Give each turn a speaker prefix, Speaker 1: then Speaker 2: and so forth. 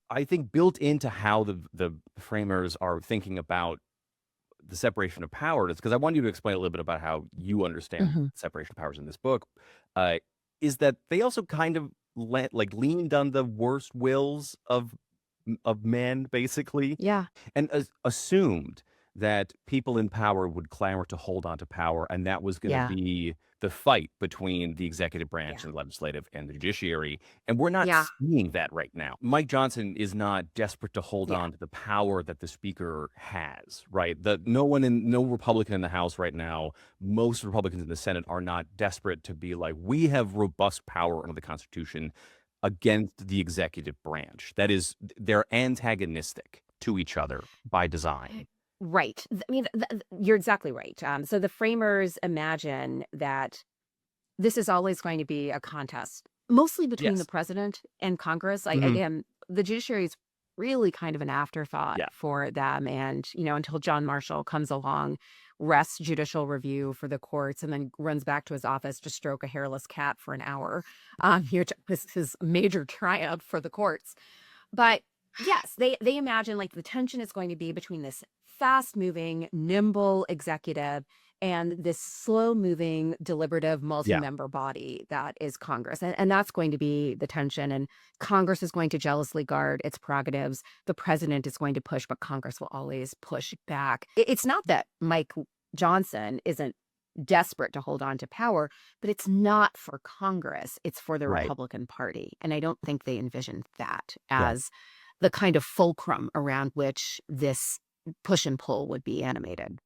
Speaker 1: I think built into how the framers are thinking about the separation of powers, because I want you to explain a little bit about how you understand
Speaker 2: Mhm.
Speaker 1: separation of powers in this book, uh, is that they also kind of leaned on the worst wills of men, basically,
Speaker 2: Yeah.
Speaker 1: and assumed that people in power would clamor to hold on to power, and that was going to
Speaker 2: Yeah.
Speaker 1: be the fight between the executive branch
Speaker 2: Yeah.
Speaker 1: and the legislative and the judiciary. And we're not
Speaker 2: Yeah.
Speaker 1: seeing that right now. Mike Johnson is not desperate to hold
Speaker 2: Yeah.
Speaker 1: on to the power that the speaker has, right? No Republican in the House right now, most Republicans in the Senate are not desperate to be like, we have robust power under the Constitution against the executive branch. That is, they're antagonistic to each other by design.
Speaker 2: Right. I mean, you're exactly right. So the framers imagine that this is always going to be a contest, mostly between the
Speaker 1: Yes.
Speaker 2: president and Congress.
Speaker 1: Mhm.
Speaker 2: Again, the judiciary is really kind of an afterthought
Speaker 1: Yeah.
Speaker 2: for them. And, until John Marshall comes along, rests judicial review for the courts, and then runs back to his office to stroke a hairless cat for an hour. This is his major triumph for the courts. But yes, they imagine like the tension is going to be between this fast-moving, nimble executive and this slow-moving, deliberative,
Speaker 1: Yeah.
Speaker 2: multi-member body that is Congress. And that's going to be the tension. And Congress is going to jealously guard its prerogatives. The president is going to push, but Congress will always push back. It's not that Mike Johnson isn't desperate to hold on to power, but it's not for Congress. It's for the
Speaker 1: Right.
Speaker 2: Republican Party. And I don't think they envisioned that
Speaker 1: Yeah.
Speaker 2: as the kind of fulcrum around which this push and pull would be animated.